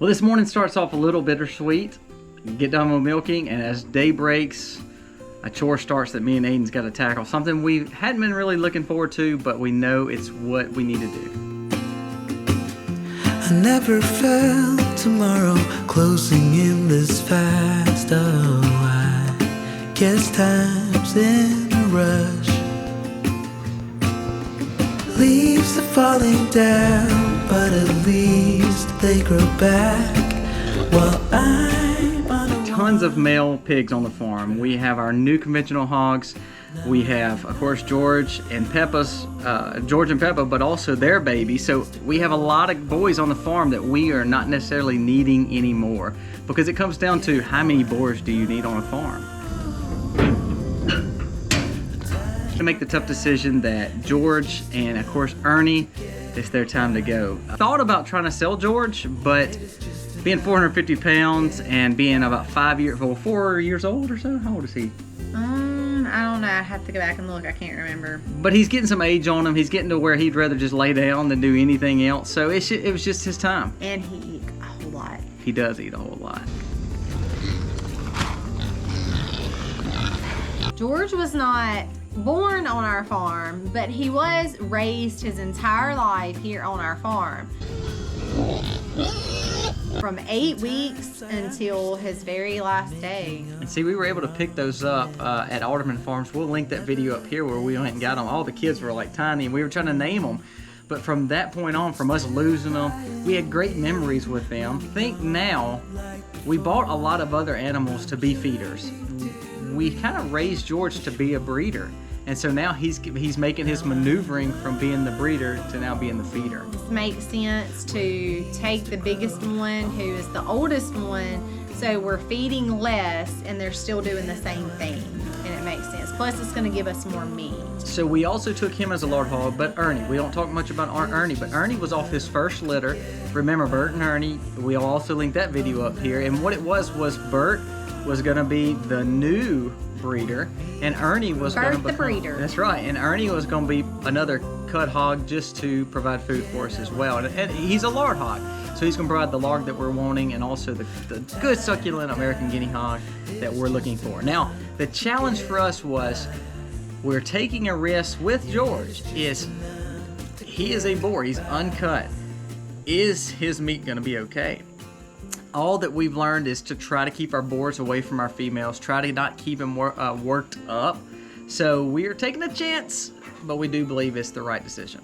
Well, this morning starts off a little bittersweet. Get done with milking, and as day breaks, a chore starts that me and Aiden's got to tackle. Something we hadn't been really looking forward to, but we know it's what we need to do. I never felt tomorrow closing in this fast. Oh, I guess time's in a rush. Leaves are falling down, but at least they grow back while I'm on a Tons of male pigs on the farm. We have our new conventional hogs. We have, of course, George and Peppa, but also their baby. So we have a lot of boys on the farm that we are not necessarily needing anymore, because it comes down to how many boars do you need on a farm. To make the tough decision that George and, of course, Ernie, it's their time to go. I thought about trying to sell George, but being 450 pounds and being about 4 years old or so. How old is he? I don't know. I have to go back and look. I can't remember. But he's getting some age on him. He's getting to where he'd rather just lay down than do anything else. So it was just his time. And he eats a whole lot. He does eat a whole lot. George was not born on our farm, but he was raised his entire life here on our farm. From 8 weeks until his very last day. And see, we were able to pick those up at Alderman Farms. We'll link that video up here where we went and got them. All the kids were like tiny, and we were trying to name them. But from that point on, from us losing them, we had great memories with them. Think now, we bought a lot of other animals to be feeders. We kind of raised George to be a breeder. And so now he's making his maneuvering from being the breeder to now being the feeder. It makes sense to take the biggest one, who is the oldest one, so we're feeding less and they're still doing the same thing, and it makes sense. Plus it's going to give us more meat. So we also took him as a lard hog, but Ernie, we don't talk much about Ernie, but Ernie was off his first litter. Remember Bert and Ernie, we'll also link that video up here. And what it was Bert was going to be the new breeder, and Ernie was going to be the breeder. That's right, and Ernie was going to be another cut hog just to provide food for us as well. And he's a lard hog, so he's going to provide the lard that we're wanting, and also the good succulent American guinea hog that we're looking for. Now, the challenge for us was we're taking a risk with George. He is a boar, he's uncut. Is his meat going to be okay? All that we've learned is to try to keep our boars away from our females, try to not keep them worked up. So we are taking a chance, but we do believe it's the right decision.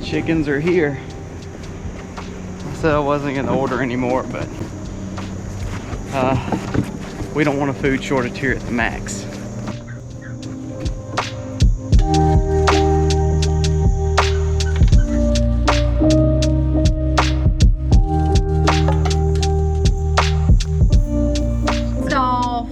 Chickens are here. I wasn't going to order anymore, but we don't want a food shortage here at the Max. Dolph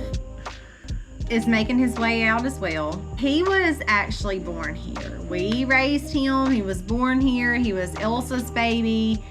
is making his way out as well. He was actually born here. We raised him. He was born here. He was Elsa's baby.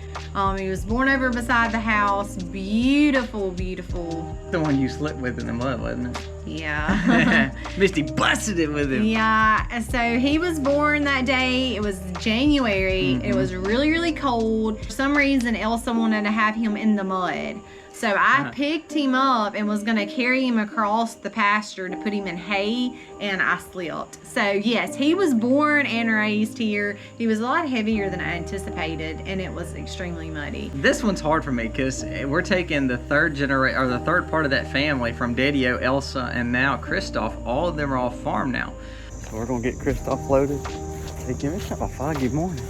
He was born over beside the house. Beautiful, beautiful. The one you slipped with in the mud, wasn't it? Yeah. Misty busted it with him. Yeah, so he was born that day. It was January. It was really, really cold. For some reason, Elsa wanted to have him in the mud. So I picked him up and was gonna carry him across the pasture to put him in hay, and I slipped. So yes, he was born and raised here. He was a lot heavier than I anticipated, and it was extremely muddy. This one's hard for me because we're taking the third part of that family from Daddy-O, Elsa, and now Kristoff. All of them are off farm now. So we're gonna get Kristoff loaded. Hey Jim, it's not a foggy morning,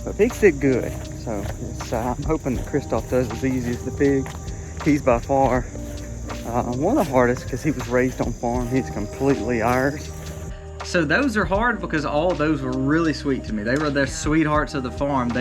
but pigs did good. So I'm hoping that Kristoff does as easy as the pig. He's by far one of the hardest because he was raised on farm. He's completely ours. So those are hard because all those were really sweet to me. They were the sweethearts of the farm.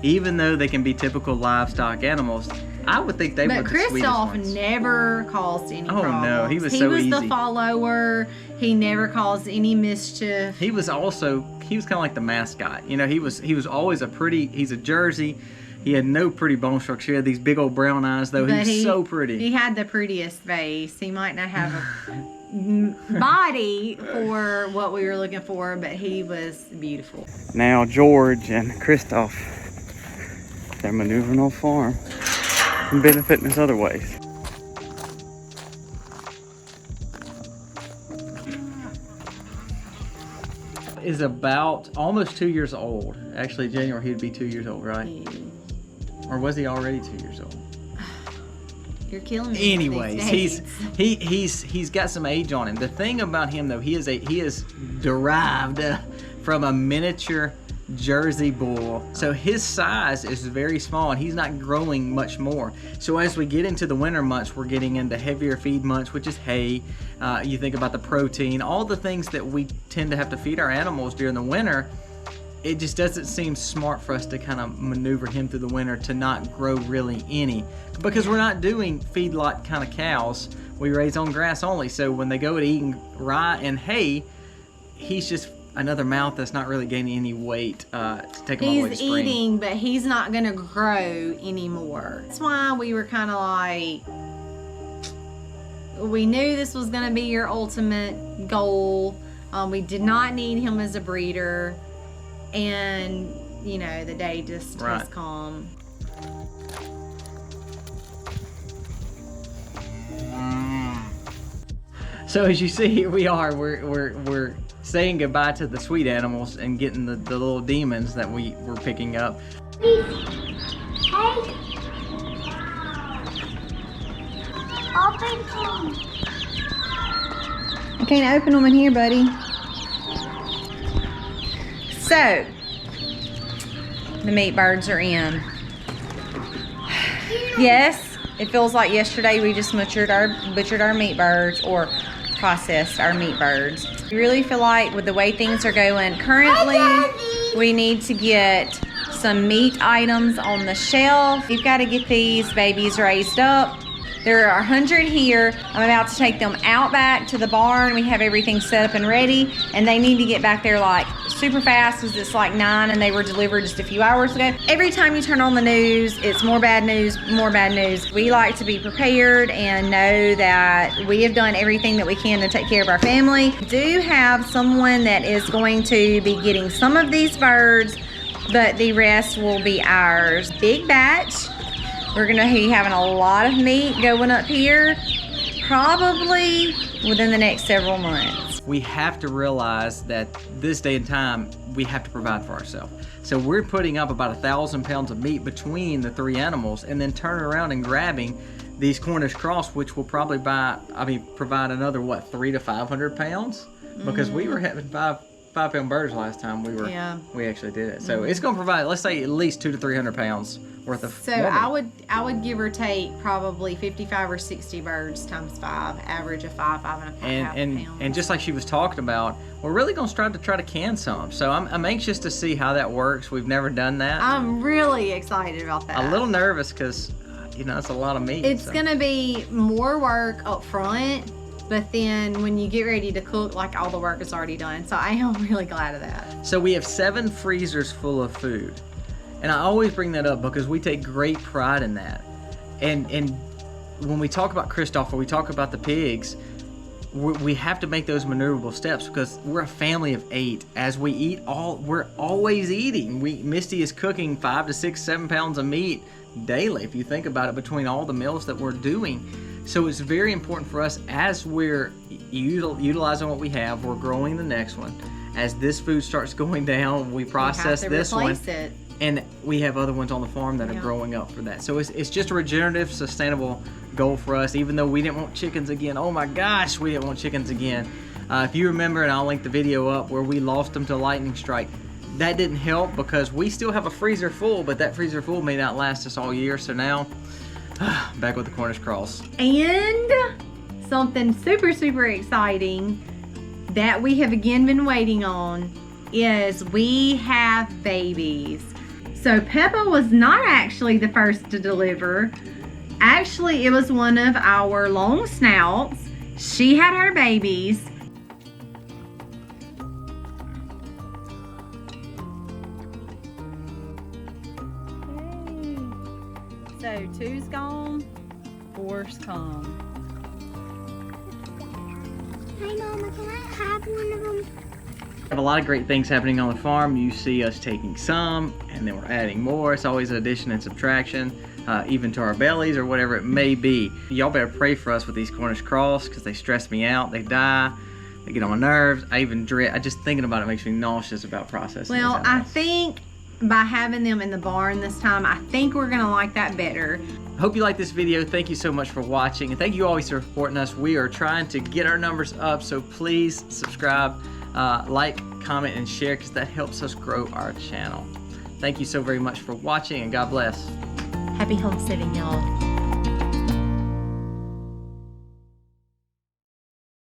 Even though they can be typical livestock animals, I would think they were the sweetest ones. But Kristoff never caused any problems. Oh no, he was so easy. He was the follower. He never caused any mischief. He was kind of like the mascot. You know, he was always he's a Jersey. He had no pretty bone structure. He had these big old brown eyes, though. He's so pretty. He had the prettiest face. He might not have a body for what we were looking for, but he was beautiful. Now George and Christoph, they're maneuvering on farm and benefiting us other ways. Is about almost 2 years old. Actually, January he'd be 2 years old, right? Or was he already 2 years old? You're killing me. Anyways, he's got some age on him. The thing about him though, he is derived from a miniature Jersey bull. So his size is very small and he's not growing much more. So as we get into the winter months, we're getting into heavier feed months, which is hay. You think about the protein, all the things that we tend to have to feed our animals during the winter. It just doesn't seem smart for us to kind of maneuver him through the winter to not grow really any, because we're not doing feedlot kind of cows. We raise on grass only. So when they go to eating rye and hay, he's just another mouth that's not really gaining any weight to take him all the way to spring. He's eating, but he's not going to grow anymore. That's why we were kind of like, we knew this was going to be your ultimate goal. We did not need him as a breeder. And, you know, the day just has come. So as you see, here we are. We're saying goodbye to the sweet animals and getting the little demons that we were picking up. I can't open them in here, buddy. So, the meat birds are in. Yes, it feels like yesterday we just butchered our meat birds, or processed our meat birds. We really feel like with the way things are going currently, we need to get some meat items on the shelf. We've got to get these babies raised up. There are 100 here. I'm about to take them out back to the barn. We have everything set up and ready, and they need to get back there like super fast because it's like 9 and they were delivered just a few hours ago. Every time you turn on the news, it's more bad news, more bad news. We like to be prepared and know that we have done everything that we can to take care of our family. We do have someone that is going to be getting some of these birds, but the rest will be ours. Big batch. We're gonna be having a lot of meat going up here, probably within the next several months. We have to realize that this day and time, we have to provide for ourselves. So we're putting up about 1,000 pounds of meat between the 3 animals, and then turning around and grabbing these Cornish cross, which will probably provide another, 300 to 500 pounds? Because we were having 5-pound birds last time we actually did it. So it's gonna provide, let's say, at least 200 to 300 pounds worth of women. I would give or take probably 55 or 60 birds times 5, average of 5.5 pounds. And just like she was talking about, we're really gonna strive to try to can some. So I'm anxious to see how that works. We've never done that. I'm really excited about that. A little nervous because it's a lot of meat. It's gonna be more work up front, but then when you get ready to cook, like, all the work is already done. So I am really glad of that. So we have 7 freezers full of food. And I always bring that up because we take great pride in that. And when we talk about Christoph, or we talk about the pigs, we have to make those maneuverable steps because we're a family of 8. As we eat, we're always eating. Misty is cooking 5 to 6, 7 pounds of meat daily, if you think about it, between all the meals that we're doing. So it's very important for us, as we're utilizing what we have, we're growing the next one. As this food starts going down, we process this one. And we have other ones on the farm that are growing up for that. So it's just a regenerative, sustainable goal for us, even though we didn't want chickens again. Oh my gosh, we didn't want chickens again. If you remember, and I'll link the video up, where we lost them to lightning strike, that didn't help because we still have a freezer full, but that freezer full may not last us all year. So now, back with the Cornish cross. And something super, super exciting that we have again been waiting on is we have babies. So Peppa was not actually the first to deliver. Actually, it was one of our long snouts. She had her babies. So 2's gone, 4's come. Hey Mama, can I have one of them? We have a lot of great things happening on the farm. You see us taking some and then we're adding more. It's always addition and subtraction, even to our bellies or whatever it may be. Y'all better pray for us with these Cornish cross because they stress me out. They die. They get on my nerves. I even dread. Just thinking about it makes me nauseous about processing. Well, I think by having them in the barn this time, I think we're gonna like that better. Hope you like this video. Thank you so much for watching, and thank you always for supporting us. We are trying to get our numbers up, so please subscribe, like, comment, and share because that helps us grow our channel. Thank you so very much for watching, and God bless. Happy homesteading, y'all.